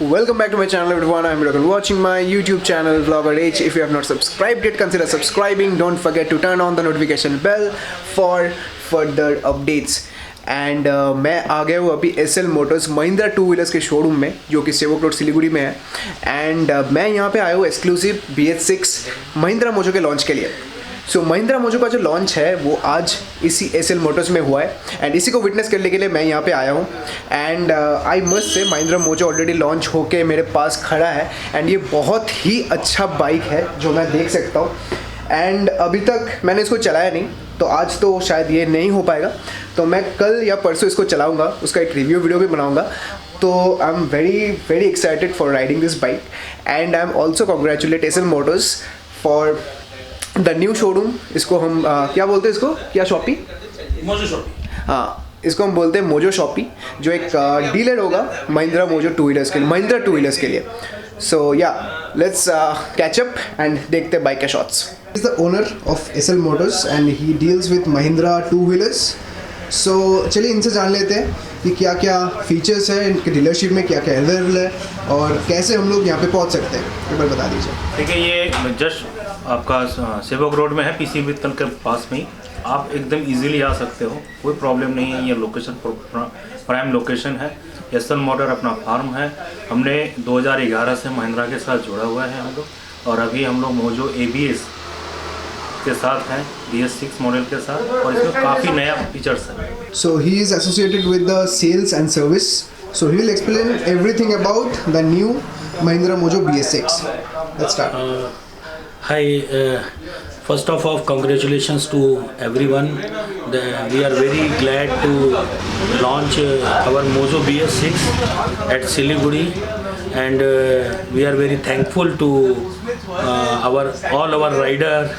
Welcome back to my channel everyone. I'm Raghu watching my YouTube channel Vlogger H. If you have not subscribed yet, consider subscribing. Don't forget to turn on the notification bell for further updates. And मैं आ गया हूँ अभी SL Motors Mahindra two wheelers के showroom में, जो कि सेवक road Siliguri में है. एंड मैं यहाँ पे आया हूँ एक्सक्लूसिव BS6 महिंद्रा मोजो के लॉन्च के लिए. सो महिंद्रा मोजो का जो लॉन्च है वो आज इसी SL मोटर्स में हुआ है एंड इसी को विटनेस करने के लिए मैं यहाँ पे आया हूँ. And I must say Mahindra mojo already launch होके मेरे पास खड़ा है एंड ये बहुत ही अच्छा बाइक है जो मैं देख सकता हूँ. एंड अभी तक मैंने इसको चलाया नहीं, तो आज तो शायद ये नहीं हो पाएगा, तो मैं कल या परसों इसको चलाऊँगा, उसका एक रिव्यू वीडियो भी बनाऊँगा. तो I am very excited for riding this bike and I am also congratulate SL Motors for the new showroom. इसको हम क्या बोलते हैं, इसको क्या शॉपी, मोजो शॉपी. हाँ, इसको हम बोलते हैं मोजो शॉपी, जो एक डीलर होगा महिंद्रा मोजो टू व्हीलर्स के लिए, महिंद्रा टू व्हीलर्स के लिए. सो या लेट्स कैच अप एंड देखते हैं बाइक के shots. Is the owner of SL motors and he deals with Mahindra two wheelers. So चलिए इनसे जान लेते हैं कि क्या क्या फीचर्स है इनके डीलरशिप में, क्या क्या अवेलेबल है और कैसे हम लोग यहाँ पे पहुँच सकते हैं, एक बार बता दीजिए. ठीक है, ये जस्ट आपका सेवक रोड में है, PC वित्तल के पास में ही. आप एकदम इजीली आ सकते हो, कोई प्रॉब्लम नहीं है. ये लोकेशन प्राइम लोकेशन है. SL मोटर अपना फार्म है. हमने 2011 से महिंद्रा के साथ जुड़ा हुआ है हम लोग, और अभी हम लोग मोजो ABS के साथ हैं, BS6 मॉडल के साथ, और इसमें काफ़ी नया फीचर्स है. So he is associated with the sales and service. So he will explain everything about the new Mahindra Mojo BS6. Let's start. Hi, first of all, congratulations to everyone. We are very glad to launch our Mojo BS6 at Siliguri, and we are very thankful to all our rider,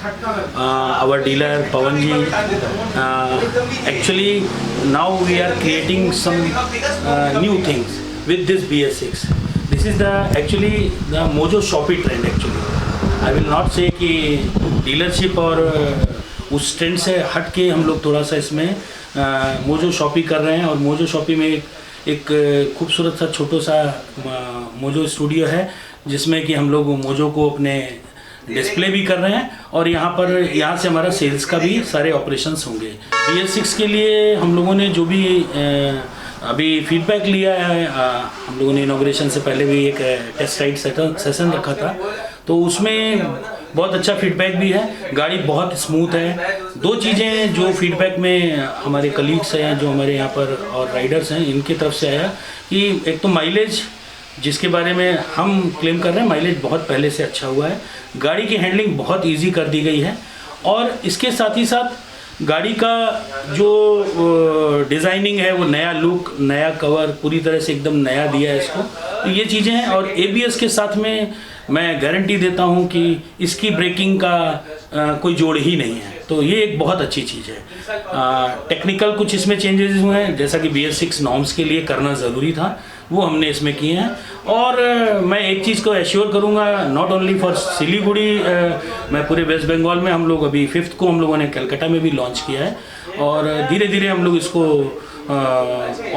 our dealer Pawanji. Actually, now we are creating some new things with this BS6. This is actually the Mojo Shoppy trend actually. I will not say कि dealership और उस trend से हट के हम लोग थोड़ा सा इसमें मोजो शॉपी कर रहे हैं. और मोजो शॉपी में एक खूबसूरत सा छोटा सा मोजो स्टूडियो है, जिसमें कि हम लोग मोजो को अपने डिस्प्ले भी कर रहे हैं, और यहाँ से हमारा सेल्स का भी सारे ऑपरेशंस होंगे. BS6 के लिए हम लोगों ने जो भी अभी फीडबैक लिया है, हम लोगों ने इनॉग्रेशन से पहले भी एक टेस्ट राइड सेशन रखा था, तो उसमें बहुत अच्छा फीडबैक भी है. गाड़ी बहुत स्मूथ है. दो चीज़ें जो फीडबैक में हमारे कलीग्स हैं, जो हमारे यहाँ पर और राइडर्स हैं, इनकी तरफ से आया कि एक तो माइलेज, जिसके बारे में हम क्लेम कर रहे हैं, माइलेज बहुत पहले से अच्छा हुआ है. गाड़ी की हैंडलिंग बहुत ईजी कर दी गई है, और इसके साथ ही साथ गाड़ी का जो डिज़ाइनिंग है वो नया लुक, नया कवर, पूरी तरह से एकदम नया दिया है इसको. तो ये चीज़ें हैं. और ABS के साथ में मैं गारंटी देता हूँ कि इसकी ब्रेकिंग का कोई जोड़ ही नहीं है. तो ये एक बहुत अच्छी चीज़ है. टेक्निकल कुछ इसमें चेंजेस हुए हैं, जैसा कि BS6 नॉर्म्स के लिए करना ज़रूरी था, वो हमने इसमें किए हैं. और मैं एक चीज़ को एश्योर करूँगा, नॉट ओनली फॉर सिलीगुड़ी, मैं पूरे वेस्ट बंगाल में, हम लोग अभी 5th को हम लोगों ने कलकत्ता में भी लॉन्च किया है, और धीरे धीरे हम लोग इसको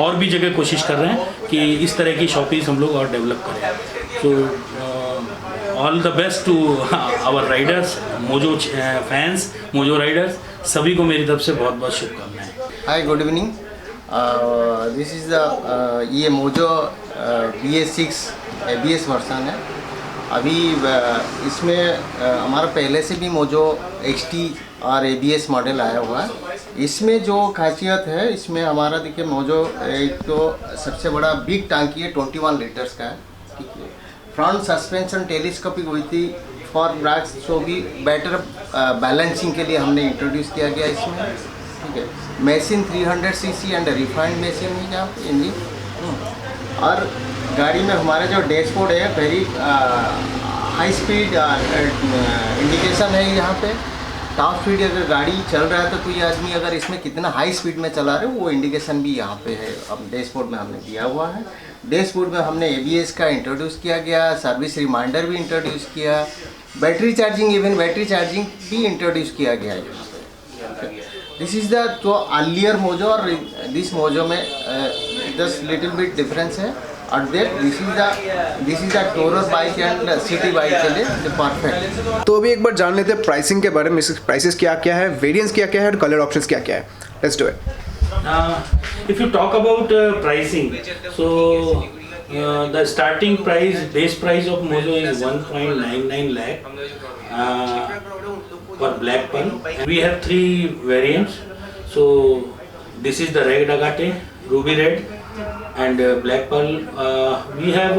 और भी जगह कोशिश कर रहे हैं कि इस तरह की शॉपीज़ हम लोग और डेवलप करें. तो all the best to our riders, Mojo fans, Mojo riders, सभी को मेरी तरफ से बहुत बहुत शुभकामनाएं. Hi, good evening. This is the ये मोजो BS6 ABS वर्सन है. अभी इसमें हमारा पहले से भी मोजो XT और ABS मॉडल आया हुआ है. इसमें जो खासियत है, इसमें हमारा देखिए मोजो एक तो सबसे बड़ा बिग टांकी है, 21 लीटर्स का है. ठीक है, फ्रंट सस्पेंशन टेलीस्कोपिक हुई थी फॉर ब्रेक्स, जो भी बेटर बैलेंसिंग के लिए हमने इंट्रोड्यूस किया गया इसमें. ठीक है, machine 300cc and refined machine है यहाँ पे इंजन. और गाड़ी में हमारा जो डैशबोर्ड है, वेरी हाई स्पीड इंडिकेशन है यहाँ पे. टॉप स्पीड अगर गाड़ी चल रहा है तो कोई आदमी अगर इसमें कितना हाई स्पीड में चला रहे हो, वो इंडिकेशन भी यहाँ पे है. अब डैशबोर्ड में हमने दिया हुआ है. डैशबोर्ड में हमने ABS का इंट्रोड्यूस किया गया, सर्विस रिमाइंडर भी इंट्रोड्यूस किया, battery charging, even battery charging भी इंट्रोड्यूस किया गया है यहाँ पे. This is the जो earlier Mojo और this Mojo में just little bit difference है. और this is the tourer bike and city bike के लिए perfect. तो अभी एक बार जान लेते हैं प्राइसिंग के बारे में. प्राइसेस क्या क्या है, वेरिएंट्स क्या क्या है और कलर ऑप्शंस क्या क्या है. Let's do it. If you talk about pricing, so the starting price, base price of Mojo is 1.99 lakh for Black Pearl. And we have 3 variants. So this is the Red Agate, Ruby Red, and Black Pearl. We have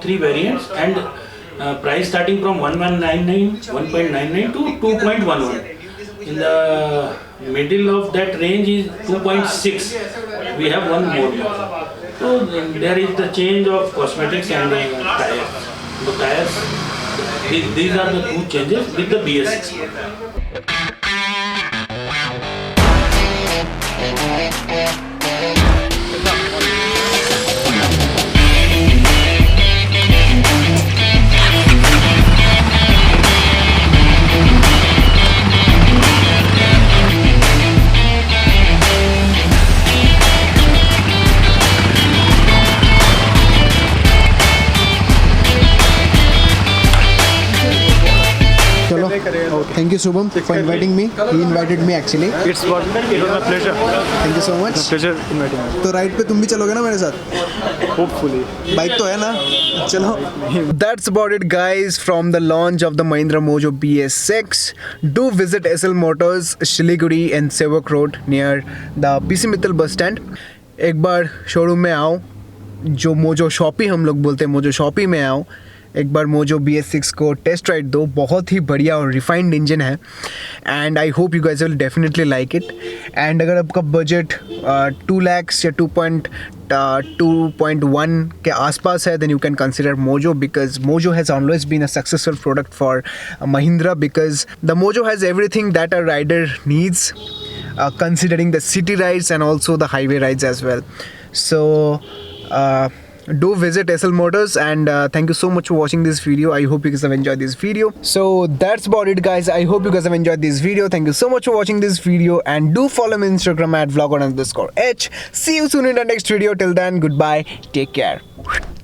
3 variants and price starting from 1.99 to 2.11. In the middle of that range is 2.6. We have one more. So there is the change of cosmetics and tires. The tires, these are the 2 changes with the BS6. Thank you Shubham for inviting me. He invited me actually. It was my pleasure. Thank you so much. Pleasure inviting me. तो ride पे तुम भी चलोगे ना मेरे साथ? Hopefully. Bike तो है ना? चलो. That's about it guys from the launch of the Mahindra Mojo BS6. Do visit SL Motors, Shiliguri and Sevok Road near the PC Mittal bus stand. एक बार शोरूम में आओ, जो मोजो शॉपी हम लोग बोलते हैं, मोजो शॉपी में आओ, एक बार मोजो BS6 को टेस्ट राइड दो. बहुत ही बढ़िया और रिफाइंड इंजन है and I hope you guys will definitely like it. And अगर आपका बजट 2 lakhs या 2.1 के आसपास है then you can consider Mojo because Mojo has always been a successful product for Mahindra because the Mojo has everything that a rider needs considering the city rides and also the highway rides as well. So do visit SL Motors and thank you so much for watching this video. I hope you guys have enjoyed this video. So that's about it guys. I hope you guys have enjoyed this video. Thank you so much for watching this video and do follow me on Instagram at vlog_h. See you soon in the next video. Till then, goodbye, take care.